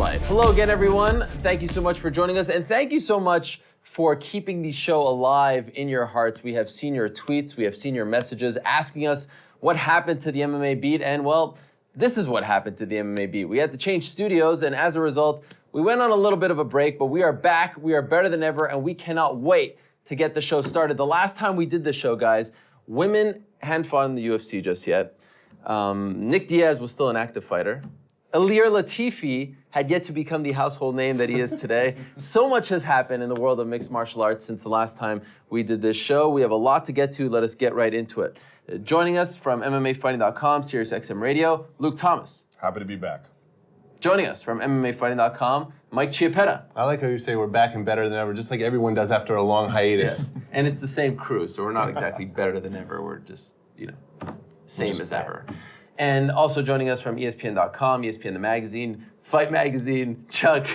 life. Hello again, everyone. Thank you so much for joining us, and thank you so much for keeping the show alive in your hearts. We have seen your tweets, we have seen your messages asking us what happened to the MMA Beat, and well, this is what happened to the MMA Beat. We had to change studios, and as a result, we went on a little bit of a break, but we are back, we are better than ever, and we cannot wait to get the show started. The last time we did the show, guys, women hadn't fought in the UFC just yet. Nick Diaz was still an active fighter. Ilir Latifi had yet to become the household name that he is today. So much has happened in the world of mixed martial arts since the last time we did this show. We have a lot to get to. Let us get right into it. Joining us from MMAfighting.com, SiriusXM Radio, Luke Thomas. Happy to be back. Joining us from MMAfighting.com, Mike Chiappetta. I like how you say we're back and better than ever, just like everyone does after a long hiatus. Yeah. And it's the same crew, so we're not exactly better than ever. We're just, same as ever. And also joining us from ESPN.com, ESPN the magazine, Fight Magazine, Chuck.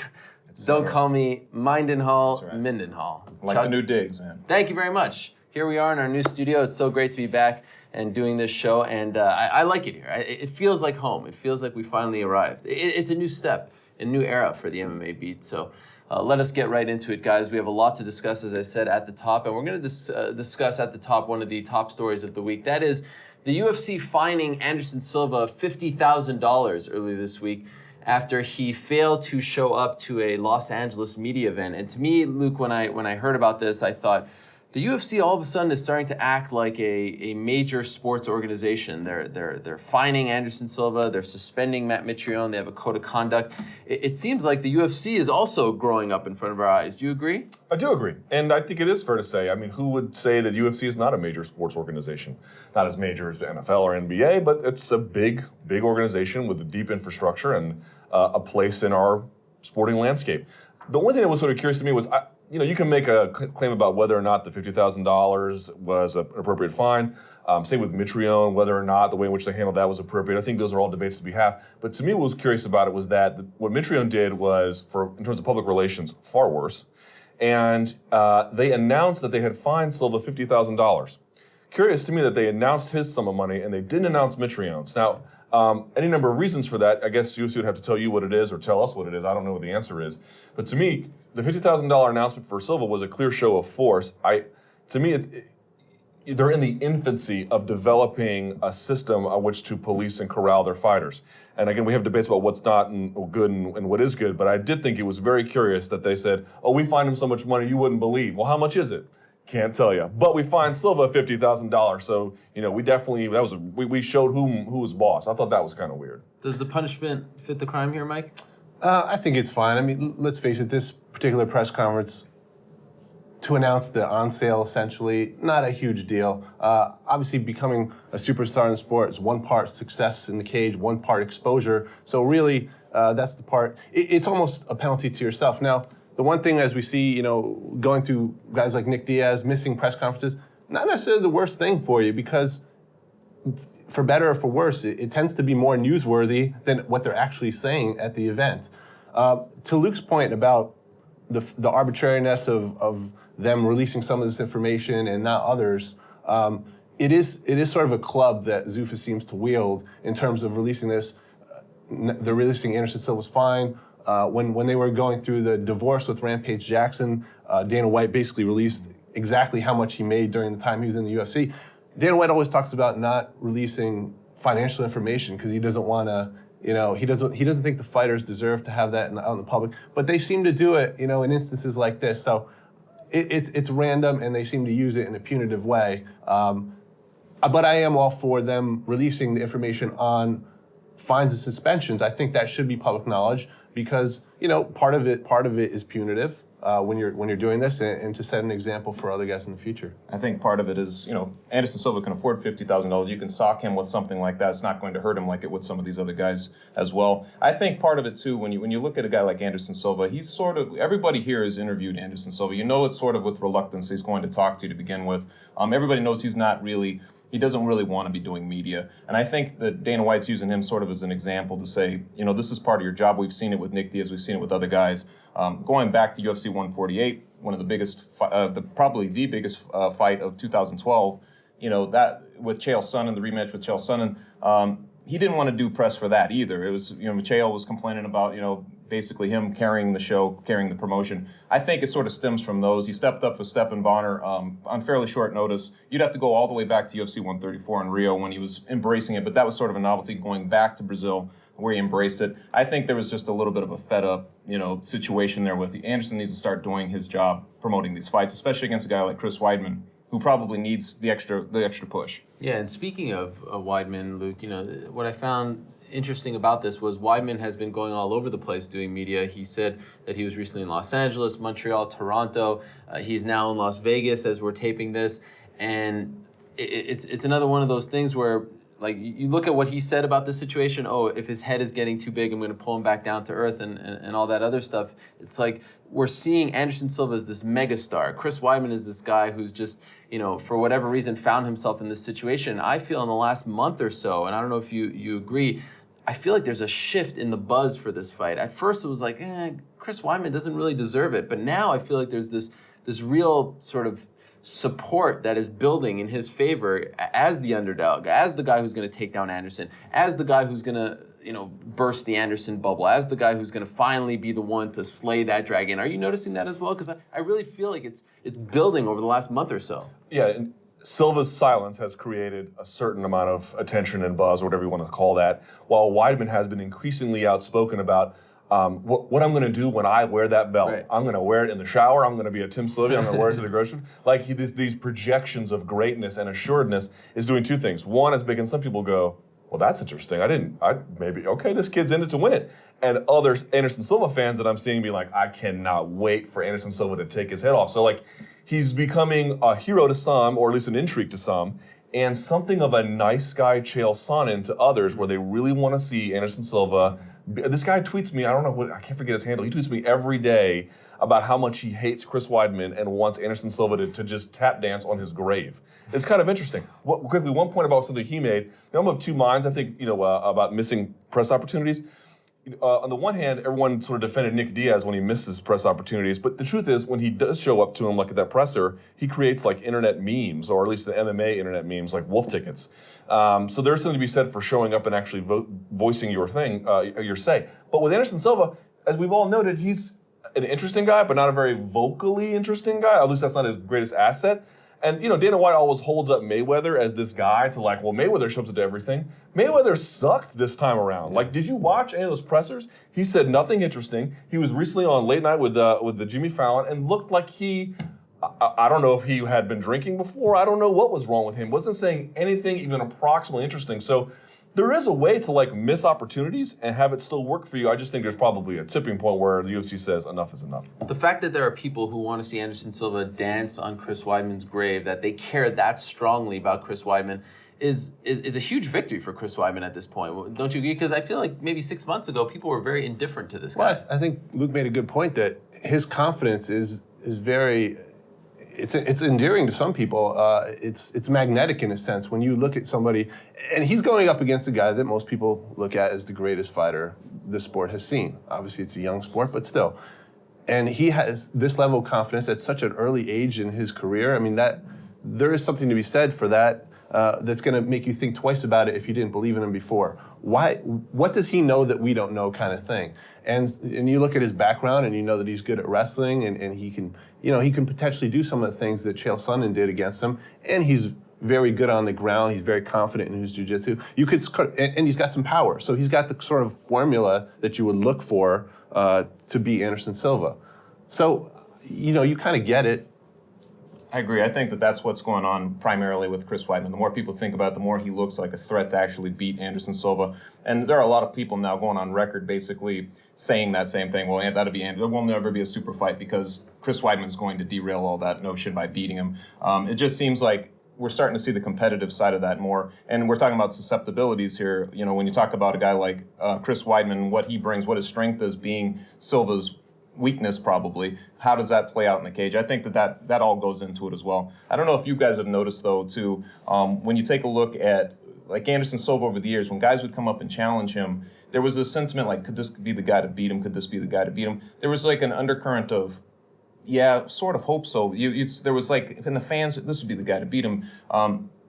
Don't call me Mindenhall, right. Mindenhall. Like Chuck, the new digs, man. Thank you very much. Here we are in our new studio. It's so great to be back and doing this show, and I like it here. It feels like home. It feels like we finally arrived. It's a new step, a new era for the MMA Beat. So let us get right into it, guys. We have a lot to discuss, as I said, at the top, and we're going to discuss at the top one of the top stories of the week. That is the UFC fining Anderson Silva $50,000 earlier this week after he failed to show up to a Los Angeles media event. And to me, Luke, when I heard about this, I thought, the UFC all of a sudden is starting to act like a major sports organization. They're fining Anderson Silva, they're suspending Matt Mitrione, they have a code of conduct. It seems like the UFC is also growing up in front of our eyes. Do you agree? I do agree. And I think it is fair to say, who would say that UFC is not a major sports organization? Not as major as the NFL or NBA, but it's a big organization with a deep infrastructure and a place in our sporting landscape. The one thing that was sort of curious to me was, you can make a claim about whether or not the $50,000 was an appropriate fine. Same with Mitrione, whether or not the way in which they handled that was appropriate. I think those are all debates to be had. But to me, what was curious about it was that what Mitrione did was, in terms of public relations, far worse. And they announced that they had fined Silva $50,000. Curious to me that they announced his sum of money and they didn't announce Mitrione's. Now, any number of reasons for that. I guess UFC would have to tell you what it is or tell us what it is. I don't know what the answer is. But to me, the $50,000 announcement for Silva was a clear show of force. They're in the infancy of developing a system on which to police and corral their fighters. And again, we have debates about what's not good and what is good, but I did think it was very curious that they said, oh, we fined him so much money you wouldn't believe. Well, how much is it? Can't tell you. But we fined Silva $50,000, so we definitely we showed who was boss. I thought that was kind of weird. Does the punishment fit the crime here, Mike? I think it's fine. Let's face it, this particular press conference, to announce the on sale, essentially, not a huge deal. Obviously, becoming a superstar in the sport is one part success in the cage, one part exposure. So really, that's the part. It's almost a penalty to yourself. Now, the one thing, as we see, going through guys like Nick Diaz, missing press conferences, not necessarily the worst thing for you, because for better or for worse, it tends to be more newsworthy than what they're actually saying at the event. To Luke's point about the arbitrariness of them releasing some of this information and not others, it is sort of a club that Zuffa seems to wield in terms of releasing this. They're releasing Anderson Silva's fine. When they were going through the divorce with Rampage Jackson, Dana White basically released exactly how much he made during the time he was in the UFC. Dana White always talks about not releasing financial information because he doesn't want to, he doesn't think the fighters deserve to have that out in the public. But they seem to do it, in instances like this. So it's random, and they seem to use it in a punitive way. But I am all for them releasing the information on fines and suspensions. I think that should be public knowledge because part of it is punitive when you're doing this, and to set an example for other guys in the future. I think part of it is Anderson Silva can afford $50,000. You can sock him with something like that. It's not going to hurt him like it would some of these other guys as well. I think part of it too, when you look at a guy like Anderson Silva, he's sort of, everybody here has interviewed Anderson Silva. It's sort of with reluctance he's going to talk to begin with. Everybody knows he doesn't really want to be doing media. And I think that Dana White's using him sort of as an example to say, this is part of your job. We've seen it with Nick Diaz. We've seen it with other guys. Going back to UFC 148, one of the biggest, probably the biggest fight of 2012, that with Chael Sonnen, the rematch with Chael Sonnen, he didn't want to do press for that either. It was, Chael was complaining about, basically him carrying the show, carrying the promotion. I think it sort of stems from those. He stepped up for Stephan Bonner on fairly short notice. You'd have to go all the way back to UFC 134 in Rio when he was embracing it, but that was sort of a novelty going back to Brazil where he embraced it. I think there was just a little bit of a fed up, situation there with Anderson needs to start doing his job promoting these fights, especially against a guy like Chris Weidman, who probably needs the extra push. Yeah, and speaking of Weidman, Luke, what I found interesting about this was Weidman has been going all over the place doing media. He said that he was recently in Los Angeles, Montreal, Toronto. He's now in Las Vegas as we're taping this, and it's another one of those things where, like, you look at what he said about this situation. Oh, if his head is getting too big, I'm going to pull him back down to earth and all that other stuff. It's like we're seeing Anderson Silva as this megastar. Chris Weidman is this guy who's just, for whatever reason, found himself in this situation. I feel in the last month or so, and I don't know if you agree, I feel like there's a shift in the buzz for this fight. At first, it was like, Chris Weidman doesn't really deserve it. But now I feel like there's this real sort of support that is building in his favor as the underdog, as the guy who's going to take down Anderson, as the guy who's going to, burst the Anderson bubble, as the guy who's going to finally be the one to slay that dragon. Are you noticing that as well? Because I really feel like it's building over the last month or so. Yeah, and Silva's silence has created a certain amount of attention and buzz, or whatever you want to call that, while Weidman has been increasingly outspoken about what I'm going to do when I wear that belt. Right. I'm going to wear it in the shower. I'm going to be a Tim Sylvia. I'm going to wear it to the grocery store. Like, these projections of greatness and assuredness is doing two things. One, it's making some people go, well, that's interesting. This kid's in it to win it. And other Anderson Silva fans that I'm seeing be like, I cannot wait for Anderson Silva to take his head off. So, like, he's becoming a hero to some, or at least an intrigue to some, and something of a nice guy Chael Sonnen to others, where they really want to see Anderson Silva. This guy tweets me, I can't forget his handle. He tweets me every day about how much he hates Chris Weidman and wants Anderson Silva to just tap dance on his grave. It's kind of interesting. Quickly, one point about something he made. I'm of two minds, I think, about missing press opportunities. On the one hand, everyone sort of defended Nick Diaz when he misses press opportunities, but the truth is, when he does show up to him, like at that presser, he creates like internet memes, or at least the MMA internet memes, like wolf tickets. So there's something to be said for showing up and actually voicing your thing, your say. But with Anderson Silva, as we've all noted, he's an interesting guy, but not a very vocally interesting guy. At least that's not his greatest asset. And, Dana White always holds up Mayweather as this guy to like, well, Mayweather shows up to everything. Mayweather sucked this time around. Like, did you watch any of those pressers? He said nothing interesting. He was recently on Late Night with the Jimmy Fallon and looked like I don't know if he had been drinking before. I don't know what was wrong with him. Wasn't saying anything even approximately interesting. So there is a way to like miss opportunities and have it still work for you. I just think there's probably a tipping point where the UFC says enough is enough. The fact that there are people who want to see Anderson Silva dance on Chris Weidman's grave, that they care that strongly about Chris Weidman, is a huge victory for Chris Weidman at this point. Don't you agree? Because I feel like maybe 6 months ago, people were very indifferent to this guy. Well, I think Luke made a good point that his confidence is very... It's endearing to some people. It's magnetic in a sense when you look at somebody, and he's going up against a guy that most people look at as the greatest fighter the sport has seen. Obviously, it's a young sport, but still. And he has this level of confidence at such an early age in his career. I mean, that there is something to be said for that. That's going to make you think twice about it if you didn't believe in him before. Why? What does he know that we don't know, kind of thing? And you look at his background, and you know that he's good at wrestling, and he can, he can potentially do some of the things that Chael Sonnen did against him, and he's very good on the ground. He's very confident in his jiu-jitsu. And he's got some power. So he's got the sort of formula that you would look for to beat Anderson Silva. So, you kind of get it. I agree. I think that's what's going on primarily with Chris Weidman. The more people think about it, the more he looks like a threat to actually beat Anderson Silva. And there are a lot of people now going on record basically saying that same thing. Well, that'll be Anderson. There will never be a super fight because Chris Weidman's going to derail all that notion by beating him. It just seems like we're starting to see the competitive side of that more. And we're talking about susceptibilities here. When you talk about a guy like Chris Weidman, what he brings, what his strength is being Silva's weakness probably. How does that play out in the cage? I think that all goes into it as well. I don't know if you guys have noticed though too, when you take a look at like Anderson Silva over the years, when guys would come up and challenge him, there was a sentiment like, could this be the guy to beat him? Could this be the guy to beat him? There was like an undercurrent of, yeah, sort of hope so. There was like, in the fans, this would be the guy to beat him.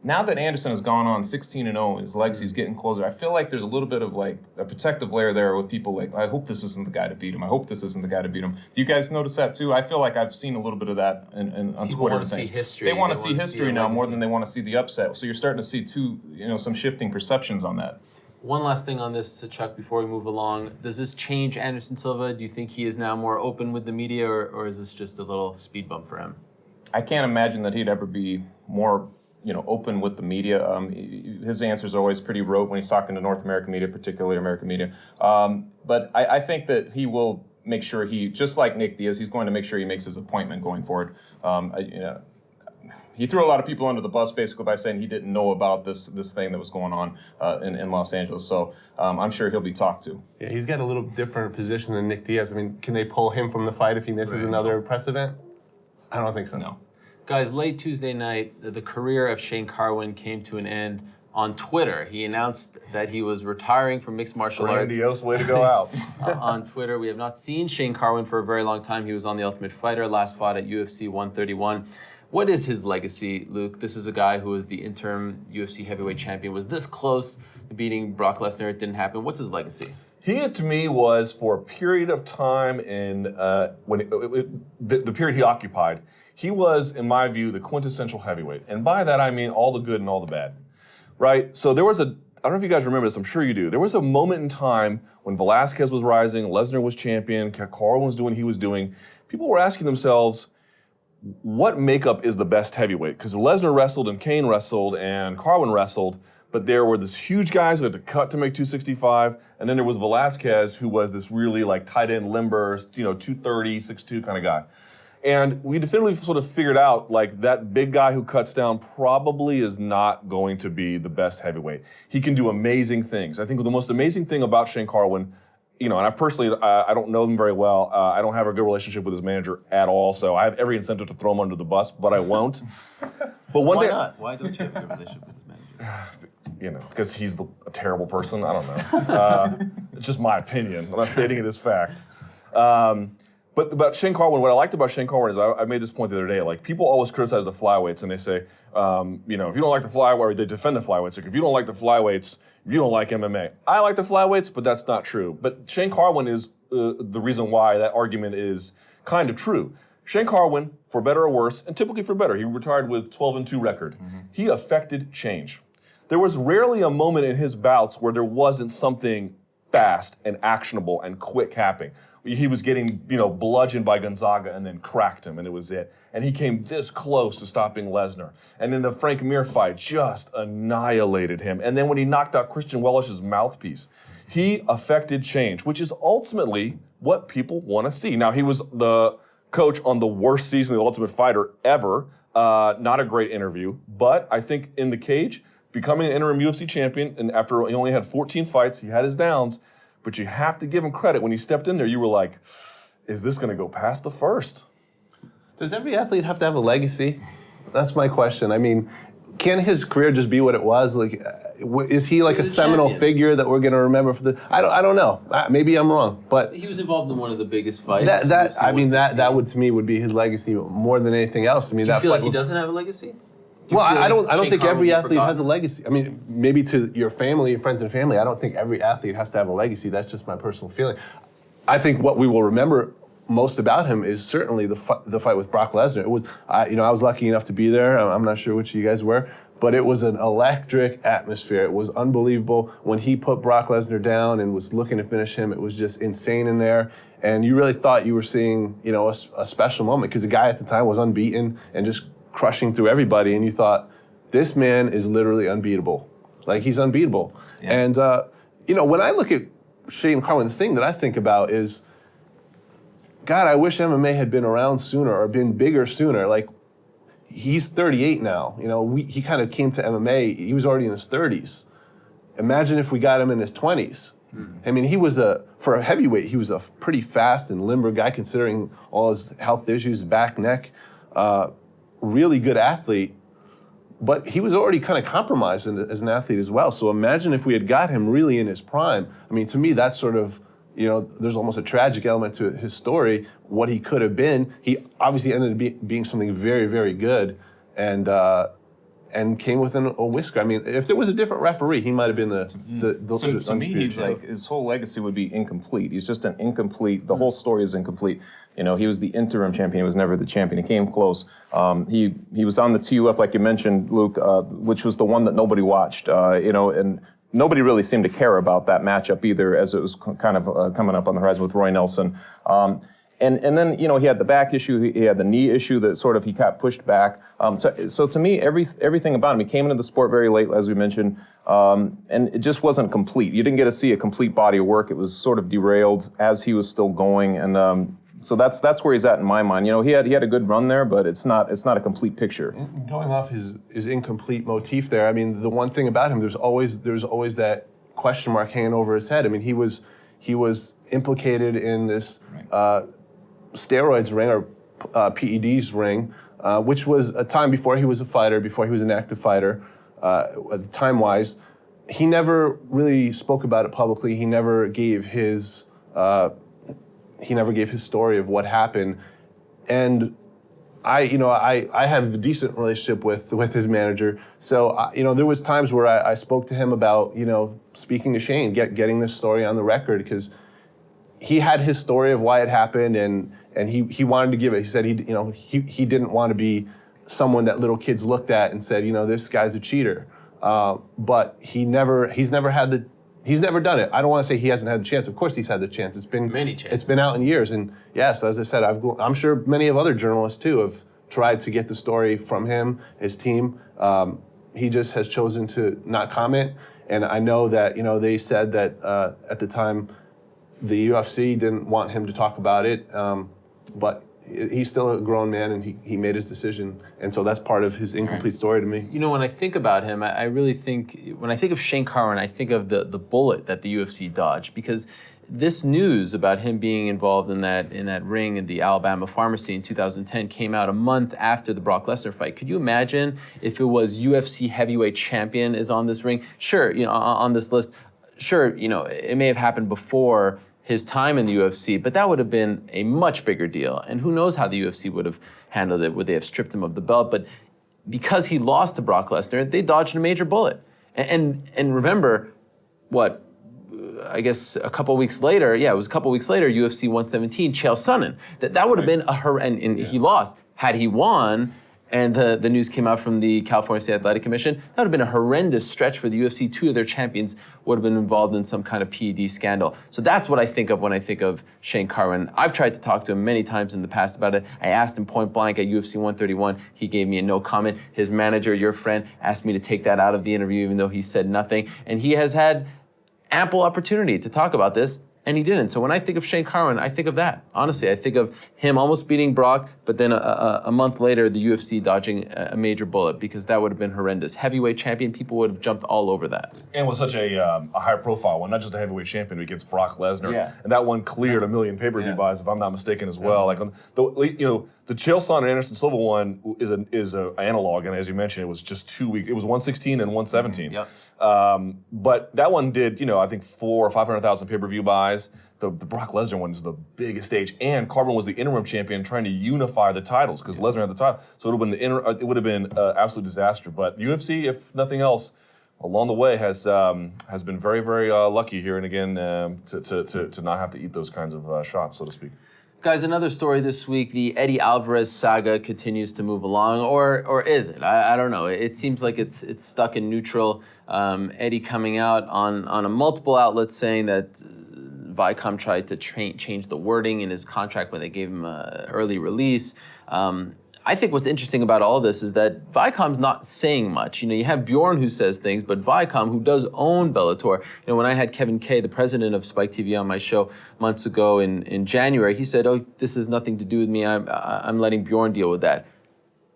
now that Anderson has gone on 16-0 and his legacy's getting closer, I feel like there's a little bit of like a protective layer there with people like, I hope this isn't the guy to beat him. I hope this isn't the guy to beat him. Do you guys notice that too? I feel like I've seen a little bit of that on People Twitter. want to see history. They want to see history now more legacy. than they want to see the upset. So you're starting to see some shifting perceptions on that. One last thing on this, Chuck, before we move along. Does this change Anderson Silva? Do you think he is now more open with the media, or is this just a little speed bump for him? I can't imagine that he'd ever be more open with the media. His answers are always pretty rote when he's talking to North American media, particularly American media. But I think that he will make sure just like Nick Diaz, he's going to make sure he makes his appointment going forward. He threw a lot of people under the bus basically by saying he didn't know about this thing that was going on in Los Angeles. So I'm sure he'll be talked to. Yeah, he's got a little different position than Nick Diaz. I mean, can they pull him from the fight if he misses another press event? I don't think so. No. Guys, late Tuesday night, the career of Shane Carwin came to an end on Twitter. He announced that he was retiring from mixed martial arts. Grandiose way to go out. On Twitter. We have not seen Shane Carwin for a very long time. He was on The Ultimate Fighter, last fought at UFC 131. What is his legacy, Luke? This is a guy who was the interim UFC heavyweight champion, was this close to beating Brock Lesnar. It didn't happen. What's his legacy? He, to me, was for a period of time in the period he occupied, he was, in my view, the quintessential heavyweight. And by that, I mean all the good and all the bad, right? So there was I don't know if you guys remember this, I'm sure you do. There was a moment in time when Velasquez was rising, Lesnar was champion, Carwin was doing what he was doing. People were asking themselves, what makeup is the best heavyweight? Because Lesnar wrestled and Kane wrestled and Carwin wrestled, but there were these huge guys who had to cut to make 265, and then there was Velasquez, who was this really like tight end limber, 230, 6'2" kind of guy. And we definitively sort of figured out like that big guy who cuts down probably is not going to be the best heavyweight. He can do amazing things. I think the most amazing thing about Shane Carwin, and I personally, I don't know him very well. I don't have a good relationship with his manager at all, so I have every incentive to throw him under the bus, but I won't. But Why not? Why don't you have a good relationship with his manager? Because he's a terrible person. I don't know. It's just my opinion. I'm not stating it as fact. But about Shane Carwin, what I liked about Shane Carwin is I made this point the other day. Like, people always criticize the flyweights, and they say, if you don't like the flyweight, they defend the flyweights. Like, if you don't like the flyweights, you don't like MMA. I like the flyweights, but that's not true. But Shane Carwin is the reason why that argument is kind of true. Shane Carwin, for better or worse, and typically for better, he retired with 12-2 record. Mm-hmm. He affected change. There was rarely a moment in his bouts where there wasn't something fast and actionable and quick happening. He was getting, bludgeoned by Gonzaga and then cracked him, and it was it. And he came this close to stopping Lesnar. And in the Frank Mir fight, just annihilated him. And then when he knocked out Christian Wellish's mouthpiece, he affected change, which is ultimately what people want to see. Now, he was the coach on the worst season of The Ultimate Fighter ever. Not a great interview, but I think in the cage, becoming an interim UFC champion, and after he only had 14 fights, he had his downs, but you have to give him credit. When he stepped in there, you were like, is this going to go past the first? Does every athlete have to have a legacy? That's my question. I mean, can his career just be what it was? Like, is he like a seminal figure that we're going to remember for the? I don't know. Maybe I'm wrong, but he was involved in one of the biggest fights. That would to me would be his legacy more than anything else. I mean, do you feel like he doesn't have a legacy? Well, I don't think every athlete has a legacy. I mean, maybe to your family, your friends and family, I don't think every athlete has to have a legacy. That's just my personal feeling. I think what we will remember most about him is certainly the fight with Brock Lesnar. It was, I was lucky enough to be there. I'm not sure which of you guys were, but it was an electric atmosphere. It was unbelievable. When he put Brock Lesnar down and was looking to finish him, it was just insane in there. And you really thought you were seeing, a special moment, because the guy at the time was unbeaten and just crushing through everybody, and you thought, this man is literally unbeatable. Like, he's unbeatable. Yeah. And, when I look at Shane Carwin, the thing that I think about is, God, I wish MMA had been around sooner or been bigger sooner. Like, he's 38 now. He kind of came to MMA, he was already in his 30s. Imagine if we got him in his 20s. I mean, for a heavyweight, he was a pretty fast and limber guy, considering all his health issues, back, neck. Really good athlete, but he was already kind of compromised as an athlete as well. So imagine if we had got him really in his prime. I mean, to me, that's sort of, there's almost a tragic element to his story, what he could have been. He obviously ended up being something very, very good. And and came within a whisker. I mean, if there was a different referee, he might have been the So to me, he's champion. like, his whole legacy would be incomplete. He's just an incomplete. The whole story is incomplete. You know, he was the interim champion. He was never the champion. He came close. He was on the TUF, like you mentioned, Luke, which was the one that nobody watched. You know, and nobody really seemed to care about that matchup either, as it was kind of coming up on the horizon with Roy Nelson. And then, you know, he had the back issue, he had the knee issue that sort of he got pushed back. So to me, everything about him, he came into the sport very late, as we mentioned, and it just wasn't complete. You didn't get to see a complete body of work. It was sort of derailed as he was still going. And so that's where he's at in my mind. You know, he had a good run there, but it's not a complete picture. Going off his incomplete motif there, I mean, the one thing about him, there's always that question mark hanging over his head. I mean, he was implicated in this steroids ring or PEDs ring, which was a time before he was a fighter, before he was an active fighter, time-wise. He never really spoke about it publicly. He never gave his story of what happened. And I have a decent relationship with his manager. So, there was times where I spoke to him about, speaking to Shane, getting this story on the record, because he had his story of why it happened, and he wanted to give it. He said he didn't want to be someone that little kids looked at and said, this guy's a cheater. But he's never done it. I don't want to say he hasn't had the chance. Of course he's had the chance. It's been many chances. It's been out in years. And yes, as I said, I'm sure many of other journalists too have tried to get the story from him, his team. He just has chosen to not comment. And I know that, they said that at the time the UFC didn't want him to talk about it. But he's still a grown man, and he made his decision. And so that's part of his incomplete story to me. When I think about him, I really think, when I think of Shane Carwin, I think of the bullet that the UFC dodged, because this news about him being involved in that ring in the Alabama pharmacy in 2010 came out a month after the Brock Lesnar fight. Could you imagine if it was UFC heavyweight champion is on this ring? Sure, on this list. Sure, it may have happened before his time in the UFC, but that would have been a much bigger deal. And who knows how the UFC would have handled it? Would they have stripped him of the belt? But because he lost to Brock Lesnar, they dodged a major bullet. And remember, I guess a couple weeks later, UFC 117, Chael Sonnen. That would have been and he lost. Had he won, and the news came out from the California State Athletic Commission, that would have been a horrendous stretch for the UFC. Two of their champions would have been involved in some kind of PED scandal. So that's what I think of when I think of Shane Carwin. I've tried to talk to him many times in the past about it. I asked him point blank at UFC 131. He gave me a no comment. His manager, your friend, asked me to take that out of the interview, even though he said nothing. And he has had ample opportunity to talk about this, and he didn't. So when I think of Shane Carwin, I think of that. Honestly, I think of him almost beating Brock, but then a month later, the UFC dodging a major bullet, because that would have been horrendous. Heavyweight champion, people would have jumped all over that. And was such a high-profile one, not just a heavyweight champion against Brock Lesnar. Yeah. And that one cleared 1 million pay-per-view buys, if I'm not mistaken, as well. Like the Chael Sonnen and Anderson Silva one is an analog, and as you mentioned, it was just 2 weeks. It was 116 and 117. Yep. But that one did, I think 400,000 or 500,000 pay-per-view buys. The Brock Lesnar one is the biggest stage, and Carwin was the interim champion, trying to unify the titles because Lesnar had the title. So it would have been absolute disaster. But UFC, if nothing else, along the way has been very, very lucky here and again to not have to eat those kinds of shots, so to speak. Guys, another story this week, the Eddie Alvarez saga continues to move along, or is it? I don't know. It seems like it's stuck in neutral. Eddie coming out on a multiple outlets saying that Viacom tried to change the wording in his contract when they gave him an early release. I think what's interesting about all this is that Viacom's not saying much. You have Bjorn who says things, but Viacom, who does own Bellator, when I had Kevin Kay, the president of Spike TV, on my show months ago in January, he said, "Oh, this has nothing to do with me. I'm letting Bjorn deal with that."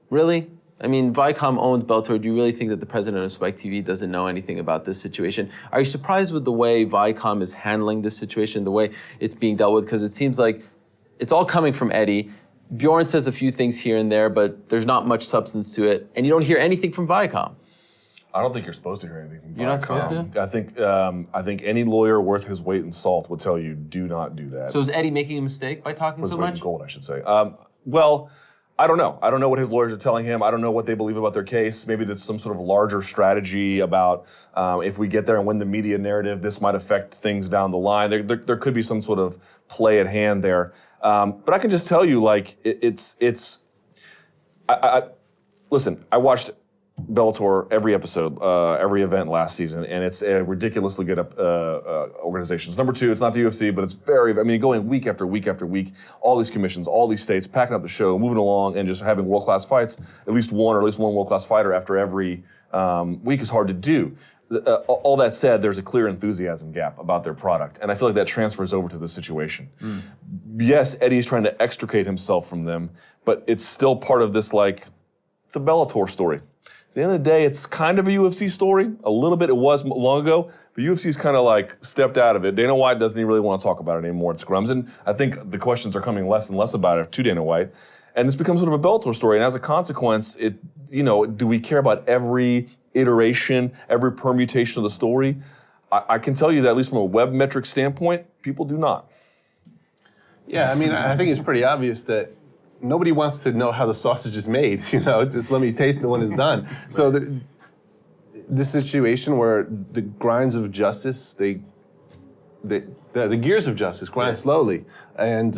Really? I mean, Viacom owns Bellator. Do you really think that the president of Spike TV doesn't know anything about this situation? Are you surprised with the way Viacom is handling this situation, the way it's being dealt with? Because it seems like it's all coming from Eddie. Bjorn says a few things here and there, but there's not much substance to it, and you don't hear anything from Viacom. I don't think you're supposed to hear anything from Viacom. You're not supposed to? I think any lawyer worth his weight in salt would tell you, do not do that. So is Eddie making a mistake by talking so much? Weight in gold, I should say. Well, I don't know. I don't know what his lawyers are telling him. I don't know what they believe about their case. Maybe that's some sort of larger strategy about if we get there and win the media narrative, this might affect things down the line. There could be some sort of play at hand there. But I can just tell you, like, listen, I watched Bellator every episode, every event last season, and it's a ridiculously good organization. It's number 2. It's not the UFC, but it's going week after week after week, all these commissions, all these states, packing up the show, moving along, and just having world-class fights. At least one world-class fighter after every week is hard to do. All that said, there's a clear enthusiasm gap about their product, and I feel like that transfers over to the situation. Yes, Eddie's trying to extricate himself from them, but it's still part of this, like, it's a Bellator story. At the end of the day, it's kind of a UFC story. A little bit, it was long ago, but UFC's kind of like stepped out of it. Dana White doesn't even really want to talk about it anymore at scrums, and I think the questions are coming less and less about it to Dana White, and it's become sort of a Bellator story. And as a consequence, do we care about every iteration, every permutation of the story? I can tell you that at least from a web metric standpoint, people do not. Yeah, I mean, I think it's pretty obvious that nobody wants to know how the sausage is made, just let me taste it when it's done. So this situation where the grinds of justice, the gears of justice grind slowly, and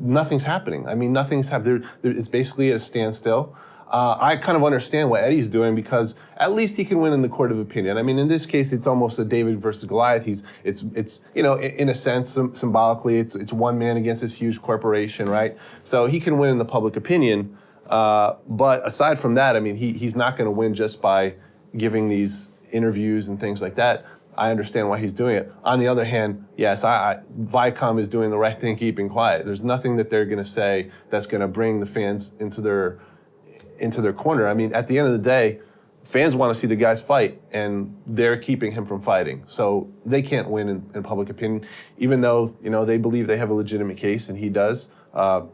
nothing's happening. I mean, nothing's happening. It's basically at a standstill. I kind of understand what Eddie's doing because at least he can win in the court of opinion. I mean, in this case, it's almost a David versus Goliath. It's in a sense, symbolically, it's one man against this huge corporation, right? So he can win in the public opinion. But aside from that, I mean, he's not going to win just by giving these interviews and things like that. I understand why he's doing it. On the other hand, yes, Viacom is doing the right thing, keeping quiet. There's nothing that they're going to say that's going to bring the fans into their corner. I mean, at the end of the day, fans want to see the guys fight, and they're keeping him from fighting. So they can't win in public opinion, even though they believe they have a legitimate case, and he does. The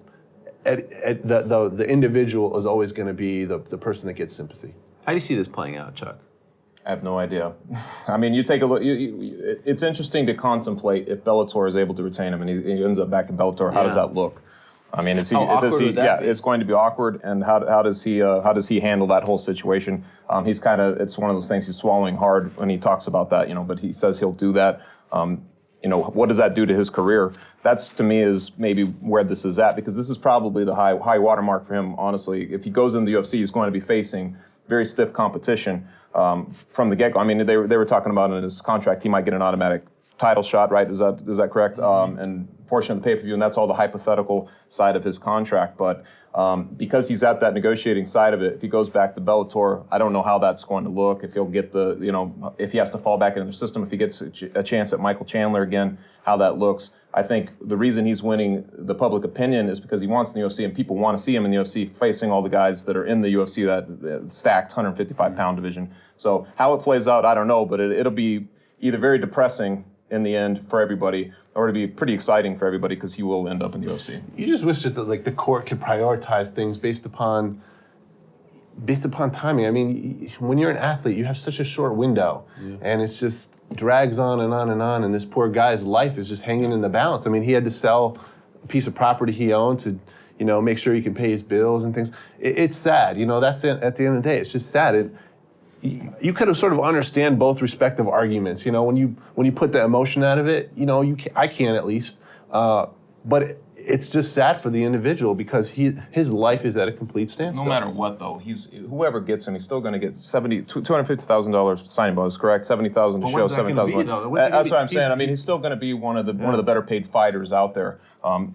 individual is always going to be the person that gets sympathy. How do you see this playing out, Chuck? I have no idea. I mean, you take a look. It's interesting to contemplate if Bellator is able to retain him, and he ends up back in Bellator. How does that look? I mean, How awkward would that be? It's going to be awkward. And how does he handle that whole situation? It's one of those things he's swallowing hard when he talks about that, but he says he'll do that. What does that do to his career? That's, to me, is maybe where this is at, because this is probably the high watermark for him, honestly. If he goes in the UFC, he's going to be facing very stiff competition from the get-go. I mean, they were talking about in his contract he might get an automatic title shot, right? Is that correct? And portion of the pay-per-view, and that's all the hypothetical side of his contract. But because he's at that negotiating side of it, if he goes back to Bellator, I don't know how that's going to look. If he'll get if he has to fall back into the system, if he gets a chance at Michael Chandler again, how that looks. I think the reason he's winning the public opinion is because he wants in the UFC, and people want to see him in the UFC facing all the guys that are in the UFC, that stacked 155-pound division. So how it plays out, I don't know, but it'll be either very depressing in the end for everybody, or to be pretty exciting for everybody because he will end up in the UFC. You just wish that the court could prioritize things based upon timing. I mean, when you're an athlete, you have such a short window, and it's just drags on and on and on, and this poor guy's life is just hanging in the balance. I mean, he had to sell a piece of property he owned to, make sure he can pay his bills and things. It's sad, that's it. At the end of the day, it's just sad. You could have sort of understand both respective arguments. When you put the emotion out of it, I can at least. But it's just sad for the individual because his life is at a complete standstill. No matter what, though, whoever gets him, he's still going to get $250,000 signing bonus, correct? $70,000 to show, $70,000. That's what I'm saying. I mean, he's still going to be one of the better paid fighters out there.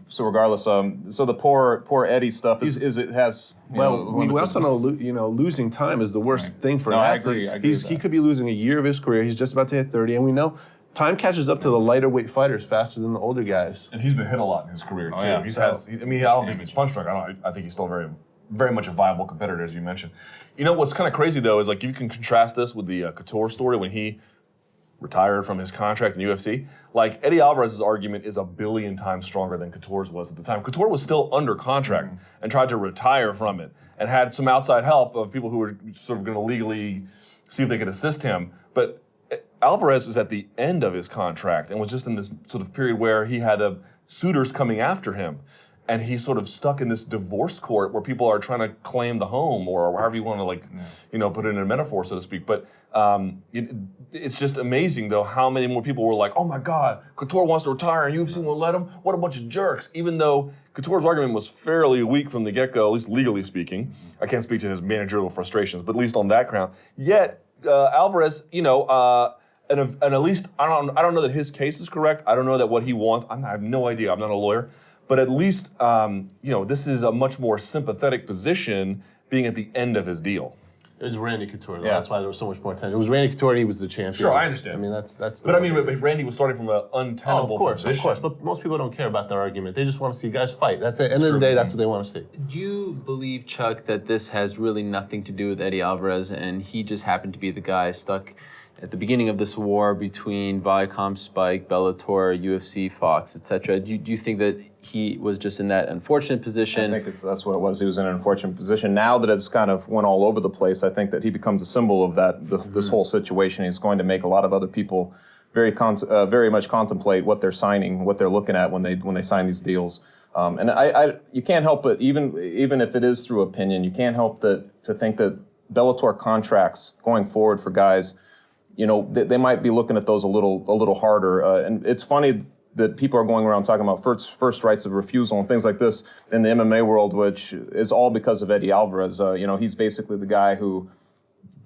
So regardless, so the poor Eddie stuff has. We also know losing time is the worst thing for an athlete. I agree. He could be losing a year of his career. He's just about to hit 30, and we know time catches up to the lighter weight fighters faster than the older guys. And he's been hit a lot in his career too. Yeah. I don't think he's punch drunk. I think he's still very, very much a viable competitor, as you mentioned. What's kind of crazy though is you can contrast this with the Couture story when he retired from his contract in UFC. Eddie Alvarez's argument is 1 billion times stronger than Couture's was at the time. Couture was still under contract and tried to retire from it and had some outside help of people who were sort of going to legally see if they could assist him. But Alvarez is at the end of his contract and was just in this sort of period where he had suitors coming after him. and he's sort of stuck in this divorce court where people are trying to claim the home, or however you want to put it in a metaphor, so to speak. But it's just amazing, though, how many more people were like, oh my God, Couture wants to retire and UFC won't let him? What a bunch of jerks. Even though Couture's argument was fairly weak from the get-go, at least legally speaking. I can't speak to his managerial frustrations, but at least on that ground. Yet, Alvarez, and at least, I don't know that his case is correct. I don't know that what he wants, I have no idea, I'm not a lawyer. But at least, this is a much more sympathetic position being at the end of his deal. It was Randy Couture. Yeah. That's why there was so much more attention. It was Randy Couture and he was the champion. Sure, I understand. I mean, that's. But Randy was starting from an untenable position. Of course. But most people don't care about their argument. They just want to see guys fight. That's it. End of the day, that's what they want to see. Do you believe, Chuck, that this has really nothing to do with Eddie Alvarez, and he just happened to be the guy stuck at the beginning of this war between Viacom, Spike, Bellator, UFC, Fox, etc.? Do you think that he was just in that unfortunate position? I think that's what it was. He was in an unfortunate position. Now that it's kind of went all over the place, I think that he becomes a symbol of that. This whole situation. He's going to make a lot of other people very much contemplate what they're signing, what they're looking at when they sign these deals. And you can't help but even if it is through opinion, you can't help to think that Bellator contracts going forward for guys, they might be looking at those a little harder. And it's funny that people are going around talking about first rights of refusal and things like this in the MMA world, which is all because of Eddie Alvarez. He's basically the guy who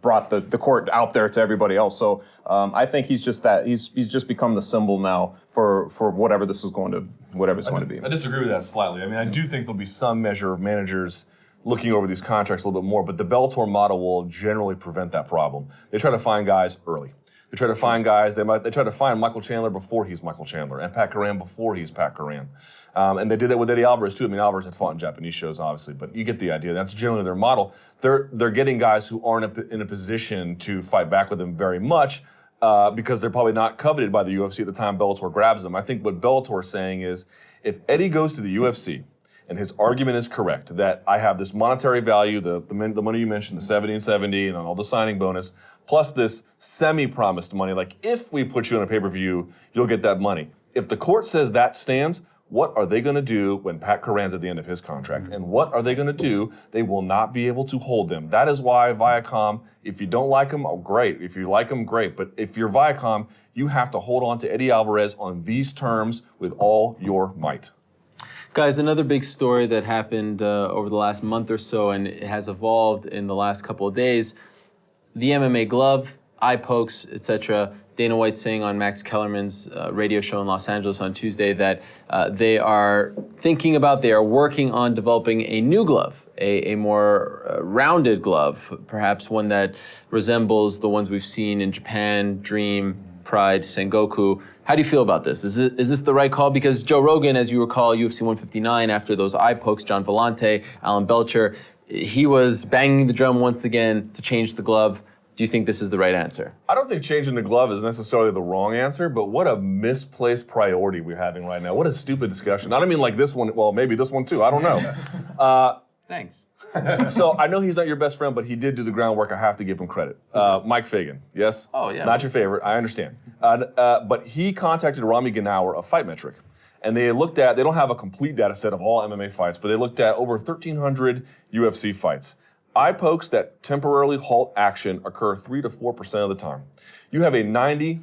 brought the court out there to everybody else. So I think he's just become the symbol now for whatever this is going to be. I disagree with that slightly. I mean, I do think there'll be some measure of managers looking over these contracts a little bit more, but the Bellator model will generally prevent that problem. They try to find guys early. They try to find guys, they try to find Michael Chandler before he's Michael Chandler, and Pat Curran before he's Pat Curran. And they did that with Eddie Alvarez too. I mean, Alvarez had fought in Japanese shows, obviously, but you get the idea. That's generally their model. They're getting guys who aren't in a position to fight back with them very much because they're probably not coveted by the UFC at the time Bellator grabs them. I think what Bellator is saying is, if Eddie goes to the UFC, and his argument is correct, that I have this monetary value, the money you mentioned, the 70 and 70, and all the signing bonus, plus this semi-promised money, like if we put you on a pay-per-view, you'll get that money. If the court says that stands, what are they going to do when Pat Curran's at the end of his contract? And what are they going to do? They will not be able to hold them. That is why Viacom, if you don't like him, oh, great. If you like him, great. But if you're Viacom, you have to hold on to Eddie Alvarez on these terms with all your might. Guys, another big story that happened over the last month or so, and it has evolved in the last couple of days. The MMA glove, Eyepokes, etc. Dana White saying on Max Kellerman's radio show in Los Angeles on Tuesday that they are working on developing a new glove, a more rounded glove, perhaps one that resembles the ones we've seen in Japan, Dream, Pride, Sengoku. How do you feel about this? Is this the right call? Because Joe Rogan, as you recall, UFC 159, after those Eyepokes, John Vellante, Alan Belcher, he was banging the drum once again to change the glove. Do you think this is the right answer? I don't think changing the glove is necessarily the wrong answer, but what a misplaced priority we're having right now. What a stupid discussion. I don't mean like this one, well, maybe this one too, I don't know. Thanks. So I know he's not your best friend, but he did do the groundwork. I have to give him credit. Mike Fagan, yes? Oh, yeah. Not your favorite, I understand. But he contacted Rami Ganaur of Fight Metric, and they don't have a complete data set of all MMA fights, but they looked at over 1,300 UFC fights. Eyepokes that temporarily halt action occur 3 to 4% of the time. You have a 96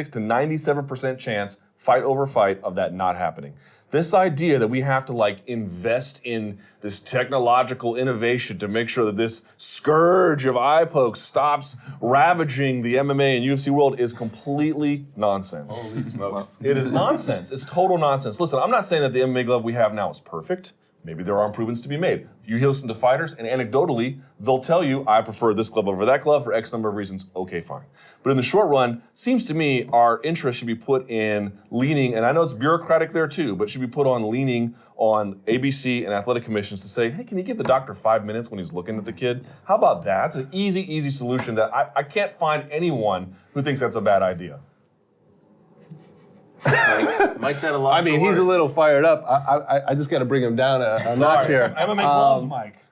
to 97% chance, fight over fight, of that not happening. This idea that we have to invest in this technological innovation to make sure that this scourge of Eyepokes stops ravaging the MMA and UFC world is completely nonsense. Holy smokes. It is nonsense. It's total nonsense. Listen, I'm not saying that the MMA glove we have now is perfect. Maybe there are improvements to be made. You listen to fighters, and anecdotally, they'll tell you, I prefer this glove over that glove for X number of reasons. Okay, fine. But in the short run, seems to me our interest should be put in leaning, and I know it's bureaucratic there too, but should be put on leaning on ABC and athletic commissions to say, hey, can you give the doctor 5 minutes when he's looking at the kid? How about that? It's an easy solution that I can't find anyone who thinks that's a bad idea. Mike's had a lot. I mean, he's a little fired up. I just got to bring him down a notch here. MMA gloves, Mike.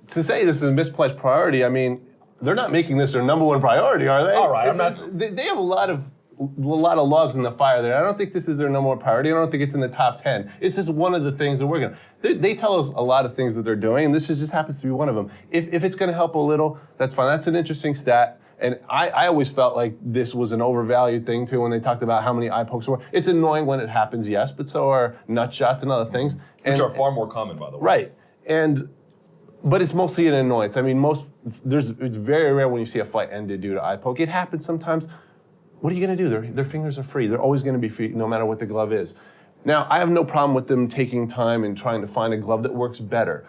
To say this is a misplaced priority, I mean, they're not making this their number one priority, are they? All right, They have a lot of lot of logs in the fire there. I don't think this is their number one priority. I don't think it's in the top 10. It's just one of the things they're working on. They tell us a lot of things that they're doing, and this just happens to be one of them. If it's going to help a little, that's fine. That's an interesting stat. And I always felt like this was an overvalued thing, too, when they talked about how many eyepokes were. It's annoying when it happens, yes, but so are nut shots and other things. Which are far more common, by the way. Right. But it's mostly an annoyance. I mean, it's very rare when you see a fight ended due to eye poke. It happens sometimes. What are you going to do? Their fingers are free. They're always going to be free, no matter what the glove is. Now, I have no problem with them taking time and trying to find a glove that works better.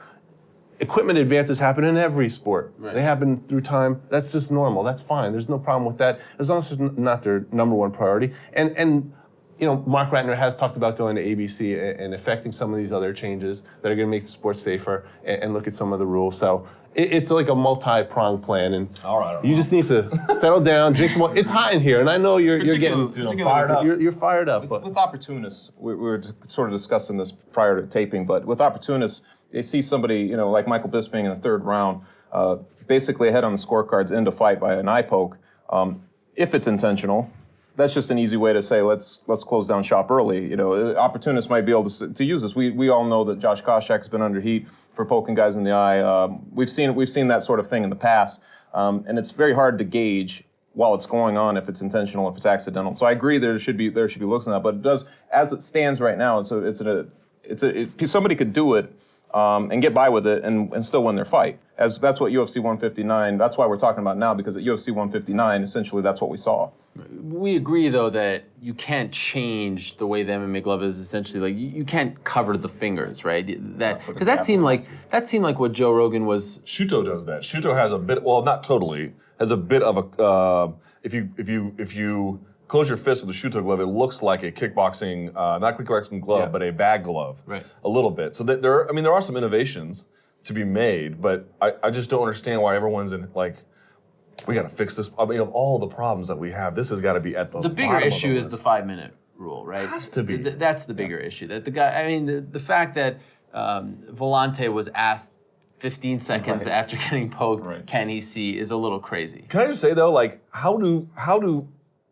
Equipment advances happen in every sport. Right. They happen through time. That's just normal. That's fine. There's no problem with that, as long as it's not their number one priority. And you know, Mark Ratner has talked about going to ABC and affecting some of these other changes that are going to make the sport safer and look at some of the rules. So it's like a multi-pronged plan. And all right. You just need to settle down, drink some more. It's hot in here, and I know you're getting fired up. You're fired up. With opportunists, we were sort of discussing this prior to taping, but with opportunists, they see somebody, you know, like Michael Bisping in the third round, basically ahead on the scorecards, end a fight by an eye poke. If it's intentional, that's just an easy way to say let's close down shop early. You know, opportunists might be able to use this. We all know that Josh Koscheck's been under heat for poking guys in the eye. We've seen that sort of thing in the past, and it's very hard to gauge while it's going on if it's intentional, if it's accidental. So I agree there should be looks in that, but it does, as it stands right now. Somebody could do it and get by with it and still win their fight. That's what UFC 159. That's why we're talking about now, because at UFC 159, essentially that's what we saw. We agree, though, that you can't change the way the MMA glove is. Essentially, like you can't cover the fingers, right? Because that seemed like what Joe Rogan was. Shuto does that. Shuto has a bit. Well, not totally. Has a bit of a. If you close your fist with a Shuto glove, it looks like a kickboxing, not kickboxing glove, but a bag glove, right? A little bit. So that there are some innovations to be made, but I just don't understand why everyone's in like. We got to fix this. I mean, of all the problems that we have, this has got to be at the bigger issue is the 5-minute rule, right? It has to be. That's the bigger issue. That the guy. I mean, the fact that Volante was asked 15 seconds after getting poked, can he see, is a little crazy. Can I just say though, like, how do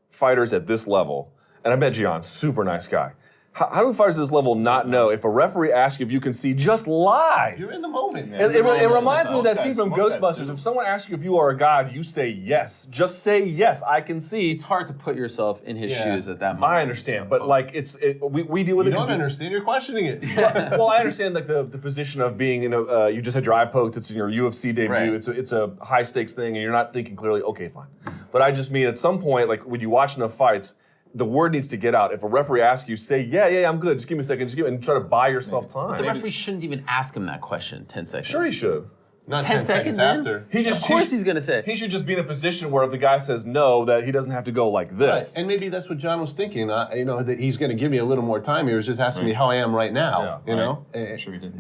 fighters at this level, and I bet Gian's super nice guy. How do fighters at this level not know if a referee asks you if you can see, just lie? You're in the moment. Yeah, it reminds me of that scene from Ghostbusters. If someone asks you if you are a god, you say yes. Just say yes, I can see. It's hard to put yourself in his shoes at that moment. I understand, but like we deal with it. You don't understand. You're questioning it. Well, I understand like the position of being you just had your eye poked. It's in your UFC debut. Right. It's a high stakes thing, and you're not thinking clearly. Okay, fine. But I just mean at some point, like when you watch enough fights, the word needs to get out. If a referee asks you, say, yeah, I'm good. Just give me a second. And try to buy yourself time. But the referee shouldn't even ask him that question 10 seconds. Sure he should. Not 10 seconds after. Of course he's going to say. He should just be in a position where if the guy says no, that he doesn't have to go like this. Right. And maybe that's what John was thinking. That he's going to give me a little more time. He was just asking me how I am right now. Know? I'm sure he didn't.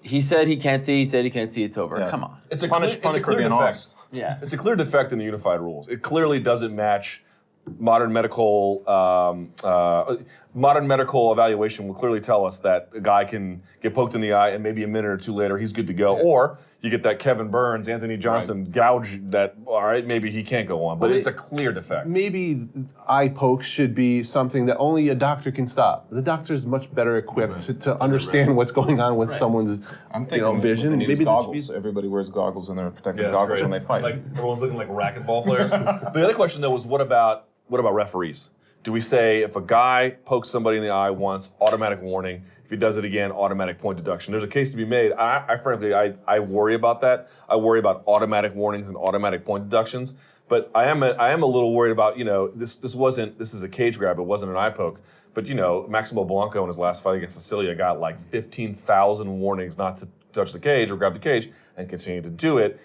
He said he can't see. He said he can't see. It's over. Yeah. Come on. It's a clear defect. Yeah. It's a clear defect in the unified rules. It clearly doesn't match. Modern medical evaluation will clearly tell us that a guy can get poked in the eye and maybe a minute or two later he's good to go. Yeah. Or you get that Kevin Burns, Anthony Johnson gouge that, all right, maybe he can't go on. But it's a clear defect. Maybe eye pokes should be something that only a doctor can stop. The doctor is much better equipped to understand what's going on with someone's vision. Maybe goggles. Everybody wears goggles and they're protective goggles when they fight. Like everyone's looking like racquetball players. The other question though was what about referees? Do we say if a guy pokes somebody in the eye once, automatic warning? If he does it again, automatic point deduction? There's a case to be made. I frankly worry about that. I worry about automatic warnings and automatic point deductions. But I am a little worried about, this is a cage grab, it wasn't an eye poke. But Maximo Blanco in his last fight against Cecilia got like 15,000 warnings not to touch the cage or grab the cage and continued to do it.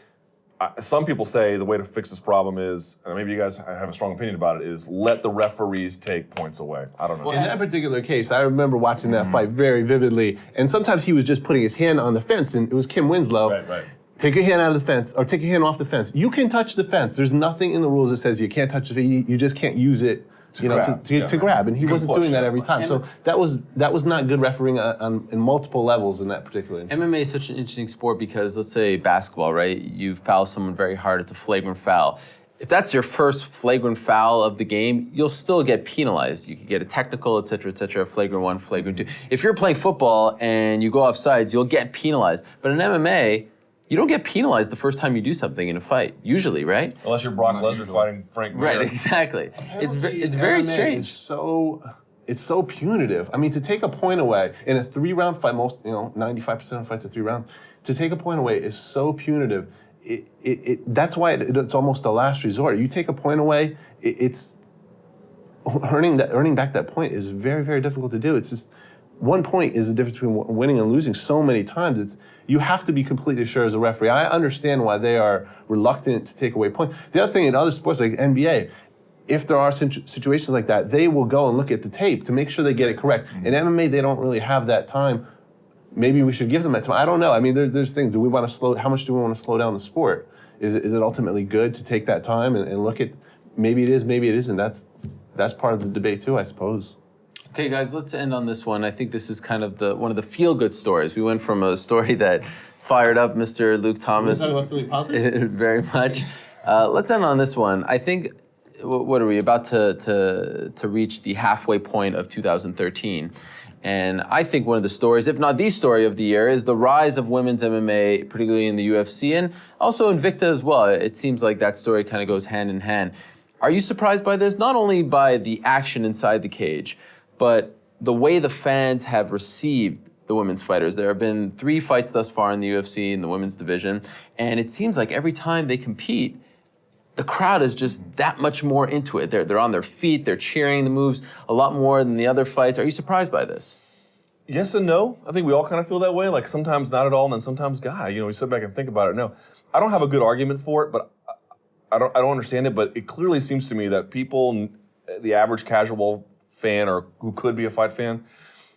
Some people say the way to fix this problem is, and maybe you guys have a strong opinion about it, is let the referees take points away. I don't know. Well, in that particular case, I remember watching that fight very vividly, and sometimes he was just putting his hand on the fence, and it was Kim Winslow. Right. Take a hand out of the fence, or take a hand off the fence. You can touch the fence. There's nothing in the rules that says you can't touch the fence. You just can't use it to grab, and he wasn't doing that every time. So that was not good refereeing in multiple levels in that particular instance. MMA is such an interesting sport because let's say basketball, right? You foul someone very hard, it's a flagrant foul. if that's your first flagrant foul of the game, you'll still get penalized. You could get a technical, et cetera, flagrant 1, flagrant 2. If you're playing football and you go offsides, you'll get penalized. But in MMA, you don't get penalized the first time you do something in a fight, usually, right? Unless you're Brock Lesnar fighting Frank Mir. Right, exactly. It's very strange. It's so punitive. I mean, to take a point away in a 3-round fight, 95% of fights are 3 rounds. To take a point away is so punitive. That's why it's almost a last resort. You take a point away, it's earning back that point is very, very difficult to do. It's just 1 point is the difference between winning and losing so many times. You have to be completely sure as a referee. I understand why they are reluctant to take away points. The other thing in other sports like NBA, if there are situations like that, they will go and look at the tape to make sure they get it correct. In MMA, they don't really have that time. Maybe we should give them that time. I don't know. I mean, there's things. How much do we want to slow down the sport? Is it ultimately good to take that time and look at, maybe it is, maybe it isn't. That's part of the debate too, I suppose. Okay, guys, let's end on this one. I think this is kind of one of the feel-good stories. We went from a story that fired up Mr. Luke Thomas. Talking about something positive? Very much. Let's end on this one. I think, what are we, about to reach the halfway point of 2013. And I think one of the stories, if not the story of the year, is the rise of women's MMA, particularly in the UFC and also Invicta as well. It seems like that story kind of goes hand in hand. Are you surprised by this? Not only by the action inside the cage, but the way the fans have received the women's fighters. There have been 3 fights thus far in the UFC in the women's division, and it seems like every time they compete, the crowd is just that much more into it. They're on their feet, they're cheering the moves a lot more than the other fights. Are you surprised by this? Yes and no. I think we all kind of feel that way. Like sometimes not at all, and then sometimes, God, we sit back and think about it. No, I don't have a good argument for it, but I don't understand it. But it clearly seems to me that people, the average casual fan or who could be a fight fan,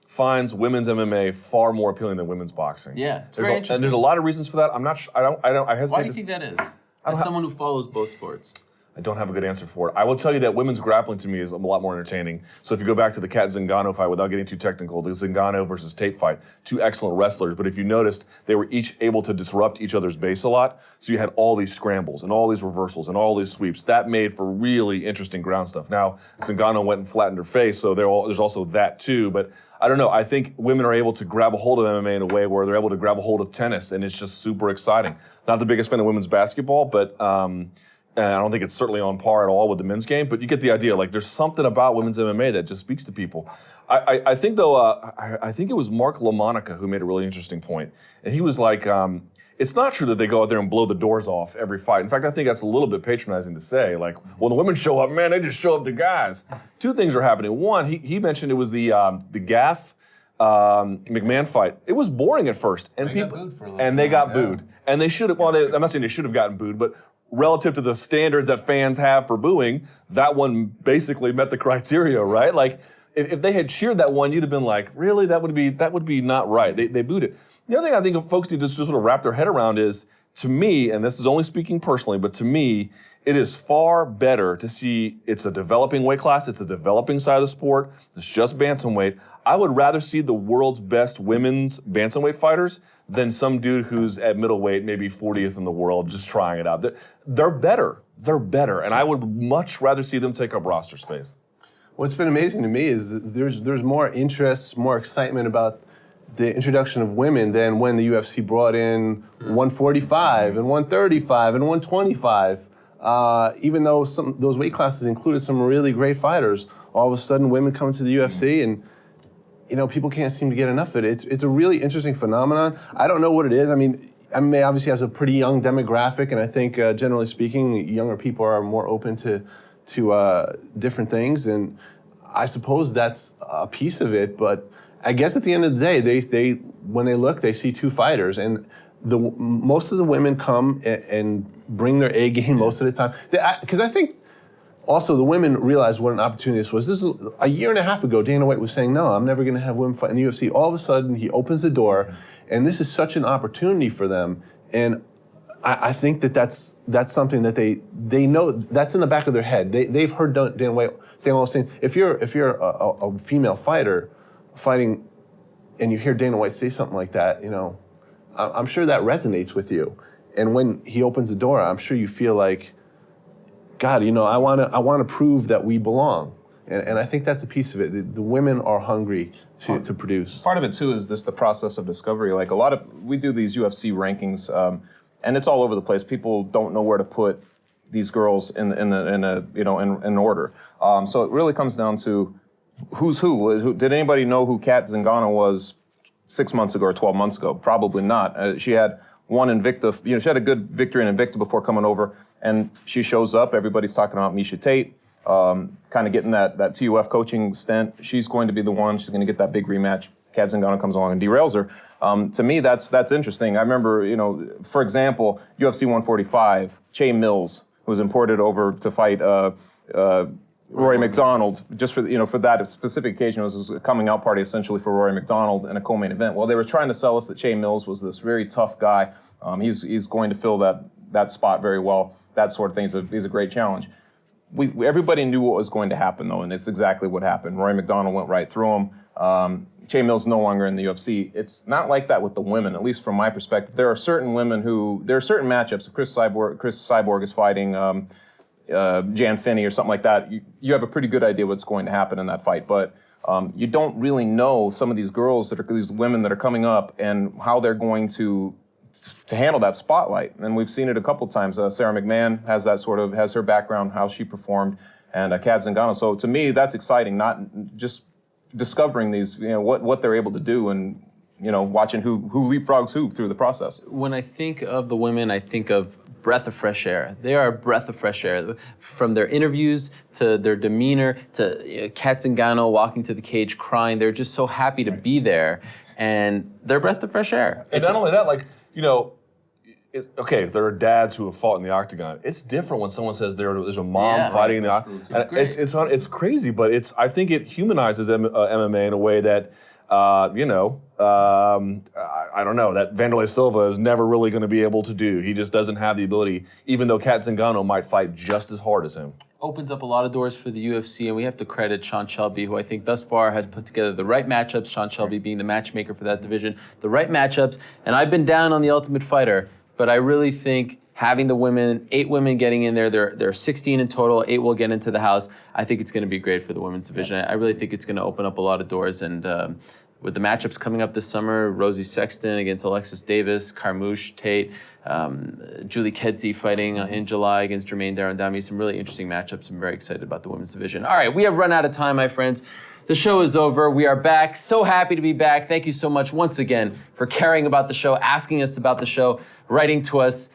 finds women's MMA far more appealing than women's boxing. Yeah, it's very interesting. And there's a lot of reasons for that. I'm not. I hesitate. Why do you think that is? As someone who follows both sports. I don't have a good answer for it. I will tell you that women's grappling to me is a lot more entertaining. So if you go back to the Kat Zingano fight, without getting too technical, the Zingano versus Tate fight, 2 excellent wrestlers, but if you noticed, they were each able to disrupt each other's base a lot. So you had all these scrambles and all these reversals and all these sweeps. That made for really interesting ground stuff. Now, Zingano went and flattened her face, so there's also that too, but I don't know. I think women are able to grab a hold of MMA in a way where they're able to grab a hold of tennis, and it's just super exciting. Not the biggest fan of women's basketball, but and I don't think it's certainly on par at all with the men's game, but you get the idea. Like, there's something about women's MMA that just speaks to people. I think, though, I think it was Mark LaMonica who made a really interesting point. And he was like, it's not true that they go out there and blow the doors off every fight. In fact, I think that's a little bit patronizing to say. Like, when the women show up, man, they just show up to guys. 2 things are happening. One, he mentioned it was the Gaff McMahon fight. It was boring at first. And they got booed for a little and they got booed. And they should have, I'm not saying they should have gotten booed, but relative to the standards that fans have for booing, that one basically met the criteria, right? Like, if they had cheered that one, you'd have been like, really? That would be not right. They booed it. The other thing I think folks need to just sort of wrap their head around is, to me, and this is only speaking personally, but to me, it is far better to see it's a developing weight class, it's a developing side of the sport, it's just bantamweight. I would rather see the world's best women's bantamweight fighters than some dude who's at middleweight, maybe 40th in the world, just trying it out. They're better. They're better. And I would much rather see them take up roster space. What's been amazing to me is that there's more interest, more excitement about the introduction of women than when the UFC brought in 145 and 135 and 125. Even though those weight classes included some really great fighters, all of a sudden women come into the UFC and people can't seem to get enough of it. It's a really interesting phenomenon. I don't know what it is. I mean, MMA obviously has a pretty young demographic, and I think generally speaking, younger people are more open to different things, and I suppose that's a piece of it. But I guess at the end of the day, they when they look, they see 2 fighters, and most of the women come and bring their A game most of the time. Because I think also the women realized what an opportunity this was. This was a year and a half ago. Dana White was saying, no, I'm never going to have women fight in the UFC. All of a sudden, he opens the door, and this is such an opportunity for them. And I think that's something that they know, that's in the back of their head. They've heard Dana White saying all those things. If you're a female fighter fighting and you hear Dana White say something like that, I'm sure that resonates with you. And when he opens the door, I'm sure you feel like God, I want to prove that we belong. And I think that's a piece of it. The women are hungry to produce. Part of it too is the process of discovery. Like we do these UFC rankings, and it's all over the place. People don't know where to put these girls in order. So it really comes down to who's who. Did anybody know who Kat Zingano was 6 months ago or 12 months ago? Probably not. She had one Invicta. She had a good victory in Invicta before coming over, and she shows up. Everybody's talking about Miesha Tate. Kind of getting that TUF coaching stint. She's going to be the one. She's going to get that big rematch. Kat Zingano comes along and derails her. To me, that's interesting. I remember, for example, UFC 145, Che Mills, who was imported over to fight Rory McDonald, just for that specific occasion. It was a coming out party essentially for Rory McDonald in a co-main event. Well, they were trying to sell us that Che Mills was this very tough guy. He's going to fill that spot very well. That sort of thing. He's a great challenge. Everybody knew what was going to happen, though, and it's exactly what happened. Rory McDonald went right through him. Che Mills no longer in the UFC. It's not like that with the women, at least from my perspective. There are certain matchups. If Chris Cyborg is fighting Jan Finney or something like that, you have a pretty good idea what's going to happen in that fight. But you don't really know some of these girls these women that are coming up and how they're going to handle that spotlight. And we've seen it a couple times. Sarah McMahon has her background, how she performed, and Kat Zingano. So to me, that's exciting, not just discovering these, what they're able to do and, watching who leapfrogs who through the process. When I think of the women, I think of breath of fresh air. They are a breath of fresh air. From their interviews to their demeanor to Kat Zingano walking to the cage crying. They're just so happy to be there, and they're a breath of fresh air. And not only that, okay, there are dads who have fought in the octagon. It's different when someone says there's a mom fighting in the octagon. It's crazy, but I think it humanizes MMA in a way that, I don't know, that Wanderlei Silva is never really going to be able to do. He just doesn't have the ability, even though Kat Zingano might fight just as hard as him. Opens up a lot of doors for the UFC, and we have to credit Sean Shelby, who I think thus far has put together the right matchups, Sean Shelby being the matchmaker for that division, the right matchups. And I've been down on the Ultimate Fighter, but I really think having the women, 8 women getting in there, there are 16 in total, 8 will get into the house. I think it's going to be great for the women's division. I really think it's going to open up a lot of doors, and with the matchups coming up this summer, Rosie Sexton against Alexis Davis, Carmouche Tate, Julie Kedzie fighting in July against Jermaine Darandami. Some really interesting matchups. I'm very excited about the women's division. All right, we have run out of time, my friends. The show is over. We are back. So happy to be back. Thank you so much once again for caring about the show, asking us about the show, writing to us.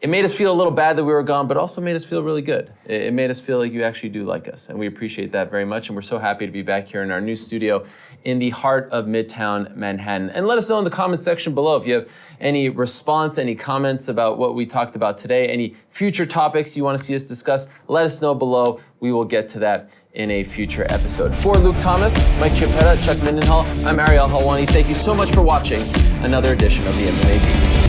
It made us feel a little bad that we were gone, but also made us feel really good. It made us feel like you actually do like us, and we appreciate that very much, and we're so happy to be back here in our new studio in the heart of Midtown Manhattan. And let us know in the comments section below if you have any response, any comments about what we talked about today, any future topics you want to see us discuss, let us know below. We will get to that in a future episode. For Luke Thomas, Mike Chiappetta, Chuck Mindenhall, I'm Ariel Helwani. Thank you so much for watching another edition of the MMA Beat.